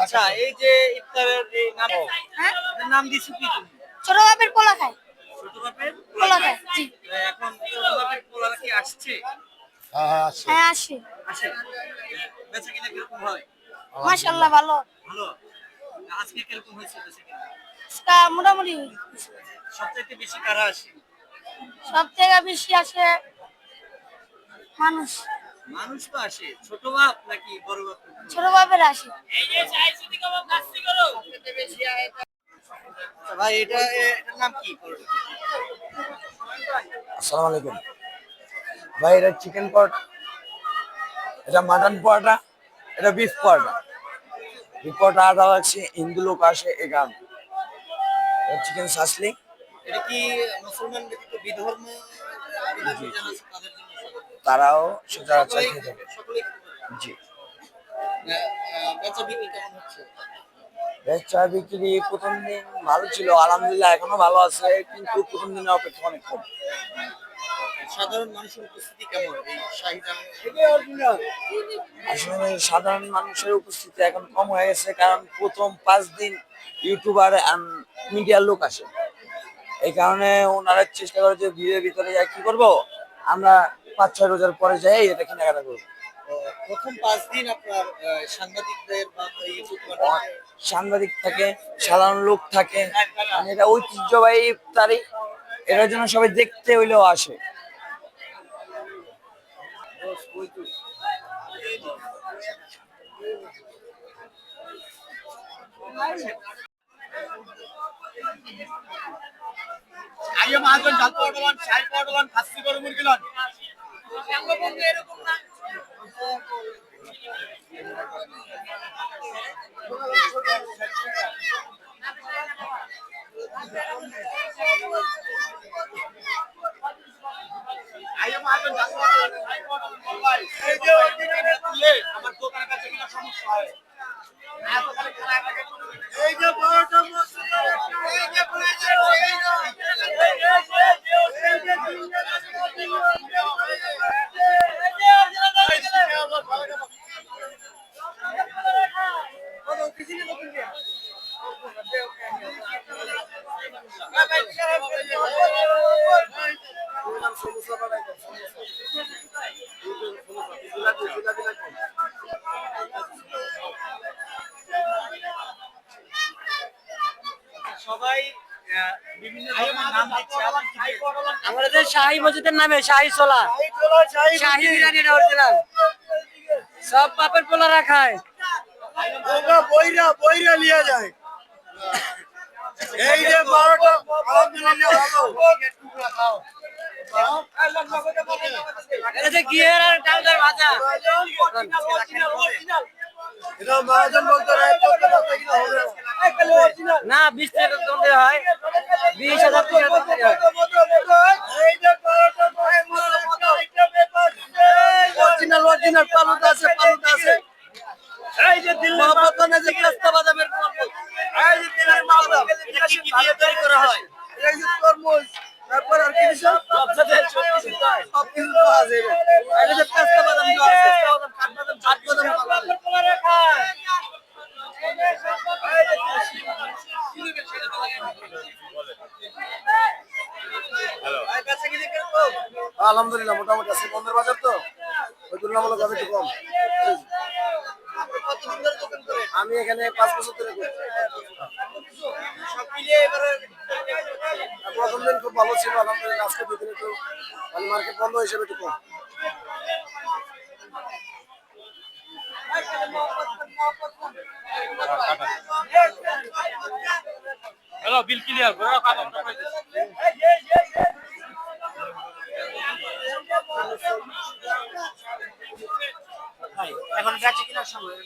আচ্ছা, এই যে ইফতারের এই নাম, হ্যাঁ নাম দিছো কি তুমি? ছোট বাপের পোলা খায়। ছোট বাপের পোলা খায় জি। এখন ছোট বাপের পোলারা কি আসছে? হ্যাঁ আসে। আসে। বেচা কিনা কিরকম হয়? মাশাআল্লাহ ভালো। ভালো। আজকে কিরকম হয়েছে বেচা কিনা? আজকে মোটামুটি সবচাইতে বেশি কারা আসে? সব থেকে বেশি আসে মানুষ। মানুষ তো আসে, ছোট বাপ নাকি বড় বাপ? ছোট বাপের আসে। আচ্ছা ভাই, এটার নাম কি? আসসালামু আলাইকুম ভাই। এটা চিকেন পরোটা, এটা মাটন পরোটা, এটা বিফ পরোটা। বিফ পরোটা আদা লাগছে, হিন্দু লোক আসে এই কারণে। চিকেন সাসলি। এটা কি মুসলমান ব্যতীত বিধর্ম যারা আছে তাদের জন্য? তারাও সচরাচর খেয়ে থাকে। সকলেই জি। বেচা বিক্রি কেমন হচ্ছে? বেচা বিক্রি প্রথম দিন ভালো ছিল, আলহামদুলিল্লাহ এখনো ভালো আছে, কিন্তু প্রথম দিনের অপেক্ষা অনেক কম। সাধারণ মানুষের উপস্থিতি কেমন এই শাহীদান? আসলে সাধারণ মানুষের উপস্থিতি এখন কম হয়ে গেছে, কারণ প্রথম 5 দিন ইউটিউবার মিডিয়ার লোক আসে। এই কারণে ওনারা চেষ্টা করে যে ভিড়ের ভিতরে যাই কি করবো, আমরা 5-6 রোজার পরে যাই এটা কেনাকাটা করবো। প্রথম 5 দিন আপনার সাংবাদিকদের বা সাংবাদিক থাকে, সাধারণ লোক থাকে, মানে এটা ঐতিহ্যবাহী ইফতারি, এটার জন্য সবাই দেখতে হইলেও আসে। আইয়া মাজন জাল পড়লন চাই পড়লন খাসি গরু মুরগি লন বঙ্গবন্ধু এরকম না। আইয়া মাজন জাল পড়লন চাই পড়লন ভাই এই যে ওইদিকে তুলে আমার দোকানের কাছে কিনা সমস্যা হয়। এই যে বড়টা মসজিদ, এই যে সবাই বিভিন্ন ধরনের নাম দিচ্ছে। আমাদের শাহী মসজিদের নামে শাহী ছোলা, শাহী বিরিয়ানি অরিজিনাল, সব বাপের পোলারা খায়। বইরা বইরা নিয়ে যায়। এই যে 12টা আলহামদুলিল্লাহ ভালো। এটা যে ঘিয়ের আর ডালদার ভাজা। এটা মহাজন বলতে না 20 টাকা কম দিয়ে হয়, 20,000 টাকা দিয়ে হয়। এই যে 12টা অরিজিনাল অরিজিনাল পালুটা আছে, পালুটা আছে। এই যে দিল্লি মাপাতনে যে পেস্তা বাদামের পালু, এই যে দিল্লি বাদাম, এটা কি কি দিয়ে তৈরি করা হয়? এই যে তরমুজ, তারপর আর কি দিছো? সব কিছু তো আছে। এই যে পেস্তা বাদাম দেওয়া আছে, পেস্তা বাদাম, কাঠবাদাম, কাঠবাদাম খায়। আলহামদুলিল্লাহ মোটামুটি আছে, বন্ধের বাজার তো ওই তুলনামূলক ভাবে একটু কম। আমি এখানে 5 বছর ধরে করি। প্রথম দিন খুব ভালো ছিল, আলহামদুলিল্লাহ আজকে 2 দিন একটু মানে মার্কেট বন্ধ হিসেবে একটু কম। হ্যালো, বিল ক্লিয়ার করে এখন বেচে কিনার সময়